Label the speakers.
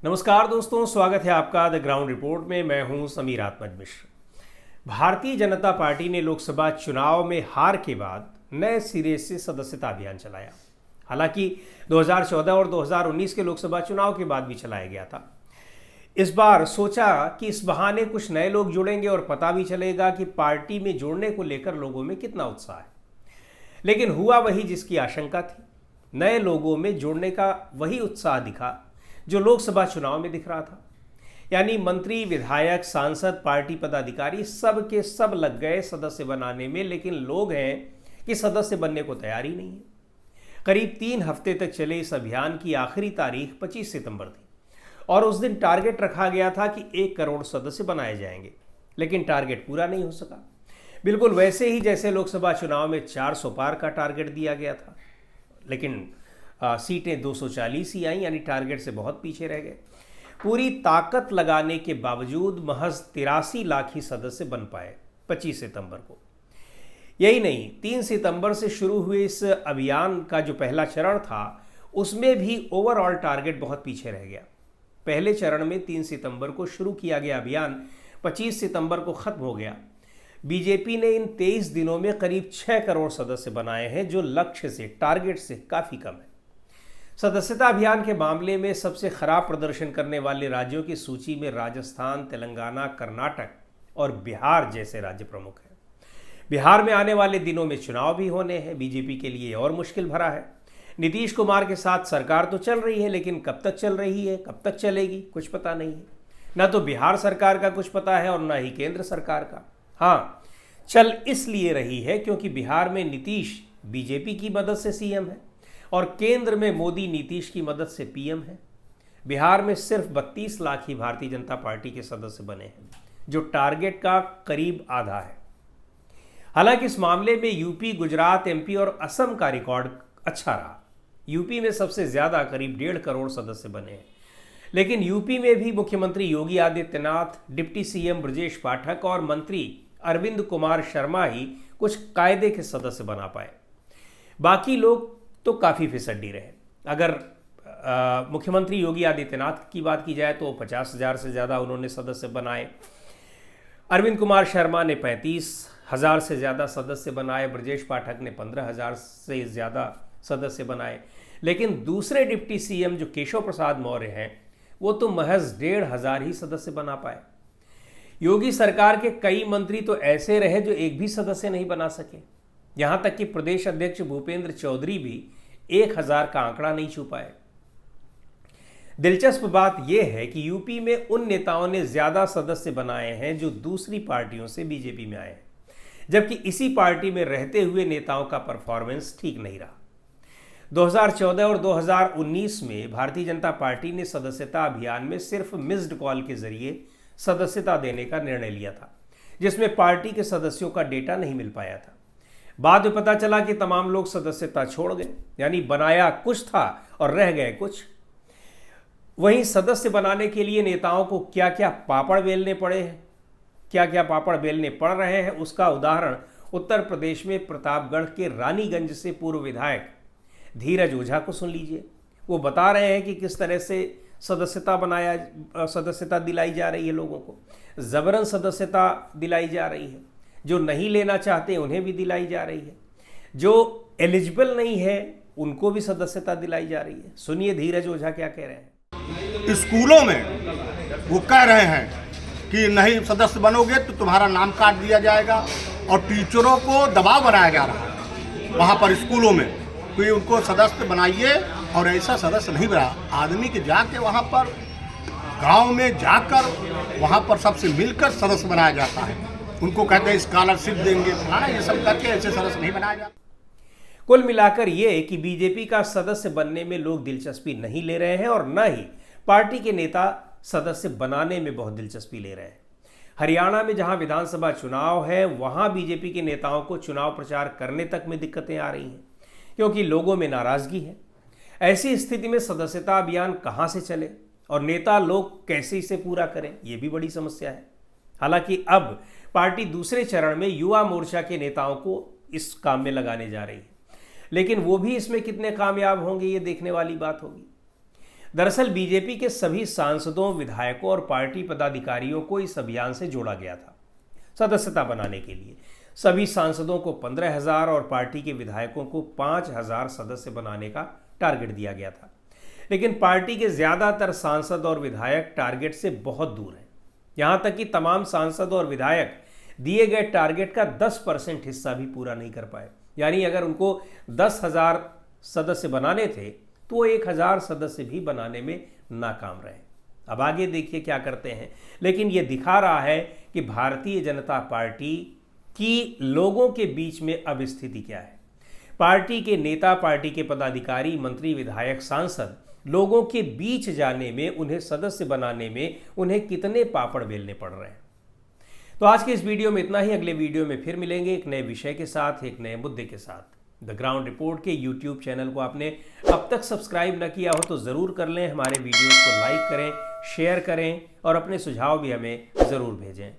Speaker 1: नमस्कार दोस्तों, स्वागत है आपका द ग्राउंड रिपोर्ट में। मैं हूं समीर आत्मज मिश्र। भारतीय जनता पार्टी ने लोकसभा चुनाव में हार के बाद नए सिरे से सदस्यता अभियान चलाया। हालांकि 2014 और 2019 के लोकसभा चुनाव के बाद भी चलाया गया था। इस बार सोचा कि इस बहाने कुछ नए लोग जुड़ेंगे और पता भी चलेगा कि पार्टी में जुड़ने को लेकर लोगों में कितना उत्साह है। लेकिन हुआ वही जिसकी आशंका थी। नए लोगों में जुड़ने का वही उत्साह दिखा जो लोकसभा चुनाव में दिख रहा था। यानी मंत्री, विधायक, सांसद, पार्टी पदाधिकारी सब के सब लग गए सदस्य बनाने में, लेकिन लोग हैं कि सदस्य बनने को तैयार ही नहीं है। करीब 3 हफ्ते तक चले इस अभियान की आखिरी तारीख 25 सितंबर थी और उस दिन टारगेट रखा गया था कि 1 करोड़ सदस्य बनाए जाएंगे, लेकिन टारगेट पूरा नहीं हो सका। बिल्कुल वैसे ही जैसे लोकसभा चुनाव में 400 पार का टारगेट दिया गया था, लेकिन सीटें 240 ही आई, यानी टारगेट से बहुत पीछे रह गए। पूरी ताकत लगाने के बावजूद महज 83 लाख ही सदस्य बन पाए 25 सितंबर को। यही नहीं, 3 सितंबर से शुरू हुए इस अभियान का जो पहला चरण था उसमें भी ओवरऑल टारगेट बहुत पीछे रह गया। पहले चरण में 3 सितंबर को शुरू किया गया अभियान 25 सितंबर को खत्म हो गया। बीजेपी ने इन 23 दिनों में करीब 6 करोड़ सदस्य बनाए हैं, जो लक्ष्य से, टारगेट से काफ़ी कम है। सदस्यता अभियान के मामले में सबसे खराब प्रदर्शन करने वाले राज्यों की सूची में राजस्थान, तेलंगाना, कर्नाटक और बिहार जैसे राज्य प्रमुख हैं। बिहार में आने वाले दिनों में चुनाव भी होने हैं। बीजेपी के लिए और मुश्किल भरा है। नीतीश कुमार के साथ सरकार तो चल रही है, लेकिन कब तक चल रही है, कब तक चलेगी, कुछ पता नहीं है। ना तो बिहार सरकार का कुछ पता है और ना ही केंद्र सरकार का। हाँ, चल इसलिए रही है क्योंकि बिहार में नीतीश बीजेपी की मदद से सीएम है और केंद्र में मोदी नीतीश की मदद से पीएम है। बिहार में सिर्फ 32 लाख ही भारतीय जनता पार्टी के सदस्य बने हैं, जो टारगेट का करीब आधा है। हालांकि इस मामले में यूपी, गुजरात, एमपी और असम का रिकॉर्ड अच्छा रहा। यूपी में सबसे ज्यादा करीब 1.5 करोड़ सदस्य बने हैं, लेकिन यूपी में भी मुख्यमंत्री योगी आदित्यनाथ, डिप्टी सीएम ब्रजेश पाठक और मंत्री अरविंद कुमार शर्मा ही कुछ कायदे के सदस्य बना पाए। बाकी लोग तो काफ़ी फिसड्डी रहे। अगर मुख्यमंत्री योगी आदित्यनाथ की बात की जाए तो 50,000 से ज़्यादा उन्होंने सदस्य बनाए। अरविंद कुमार शर्मा ने 35,000 से ज़्यादा सदस्य बनाए। ब्रजेश पाठक ने 15,000 से ज़्यादा सदस्य बनाए। लेकिन दूसरे डिप्टी सीएम जो केशव प्रसाद मौर्य हैं, वो तो महज 1,500 ही सदस्य बना पाए। योगी सरकार के कई मंत्री तो ऐसे रहे जो एक भी सदस्य नहीं बना सके। यहां तक कि प्रदेश अध्यक्ष भूपेंद्र चौधरी भी 1,000 का आंकड़ा नहीं छू पाए। दिलचस्प बात यह है कि यूपी में उन नेताओं ने ज्यादा सदस्य बनाए हैं जो दूसरी पार्टियों से बीजेपी में आए हैं, जबकि इसी पार्टी में रहते हुए नेताओं का परफॉर्मेंस ठीक नहीं रहा। 2014 और 2019 में भारतीय जनता पार्टी ने सदस्यता अभियान में सिर्फ मिस्ड कॉल के जरिए सदस्यता देने का निर्णय लिया था, जिसमें पार्टी के सदस्यों का डेटा नहीं मिल पाया था। बाद में पता चला कि तमाम लोग सदस्यता छोड़ गए, यानी बनाया कुछ था और रह गए कुछ। वहीं सदस्य बनाने के लिए नेताओं को क्या क्या पापड़ बेलने पड़े हैं, क्या क्या पापड़ बेलने पड़ रहे हैं, उसका उदाहरण उत्तर प्रदेश में प्रतापगढ़ के रानीगंज से पूर्व विधायक धीरज ओझा को सुन लीजिए। वो बता रहे हैं कि किस तरह से सदस्यता दिलाई जा रही है। लोगों को जबरन सदस्यता दिलाई जा रही है। जो नहीं लेना चाहते उन्हें भी दिलाई जा रही है। जो एलिजिबल नहीं है उनको भी सदस्यता दिलाई जा रही है। सुनिए धीरज ओझा क्या कह रहे हैं।
Speaker 2: स्कूलों में वो कह रहे हैं कि नहीं सदस्य बनोगे तो तुम्हारा नाम काट दिया जाएगा, और टीचरों को दबाव बनाया जा रहा है वहाँ पर स्कूलों में कि उनको सदस्य बनाइए, और ऐसा सदस्य नहीं बना। आदमी के जाके वहाँ पर गांव में जाकर वहाँ पर सबसे मिलकर सदस्य बनाया जाता है। उनको कहते हैं स्कॉलरशिप देंगे, फलाना, ये सब करके ऐसे सदस्य नहीं बनाया जाता।
Speaker 1: कुल मिलाकर ये कि बीजेपी का सदस्य बनने में लोग दिलचस्पी नहीं ले रहे हैं और न ही पार्टी के नेता सदस्य बनाने में बहुत दिलचस्पी ले रहे हैं। हरियाणा में जहां विधानसभा चुनाव है, वहां बीजेपी के नेताओं को चुनाव प्रचार करने तक में दिक्कतें आ रही हैं, क्योंकि लोगों में नाराजगी है। ऐसी स्थिति में सदस्यता अभियान कहां से चले और नेता लोग कैसे इसे पूरा करें, यह भी बड़ी समस्या है। हालांकि अब पार्टी दूसरे चरण में युवा मोर्चा के नेताओं को इस काम में लगाने जा रही है, लेकिन वो भी इसमें कितने कामयाब होंगे ये देखने वाली बात होगी। दरअसल बीजेपी के सभी सांसदों, विधायकों और पार्टी पदाधिकारियों को इस अभियान से जोड़ा गया था सदस्यता बनाने के लिए। सभी सांसदों को 15,000 और पार्टी के विधायकों को 5,000 सदस्य बनाने का टारगेट दिया गया था। लेकिन पार्टी के ज़्यादातर सांसद और विधायक टारगेट से बहुत दूर हैं। यहाँ तक कि तमाम सांसद और विधायक दिए गए टारगेट का 10% हिस्सा भी पूरा नहीं कर पाए। यानी अगर उनको 10,000 सदस्य बनाने थे तो वो 1,000 सदस्य भी बनाने में नाकाम रहे। अब आगे देखिए क्या करते हैं। लेकिन ये दिखा रहा है कि भारतीय जनता पार्टी की लोगों के बीच में अब स्थिति क्या है। पार्टी के नेता, पार्टी के पदाधिकारी, मंत्री, विधायक, सांसद लोगों के बीच जाने में, उन्हें सदस्य बनाने में उन्हें कितने पापड़ बेलने पड़ रहे हैं। तो आज के इस वीडियो में इतना ही। अगले वीडियो में फिर मिलेंगे एक नए विषय के साथ, एक नए मुद्दे के साथ। द ग्राउंड रिपोर्ट के यूट्यूब चैनल को आपने अब तक सब्सक्राइब न किया हो तो ज़रूर कर लें। हमारे वीडियोस को लाइक करें, शेयर करें और अपने सुझाव भी हमें ज़रूर भेजें।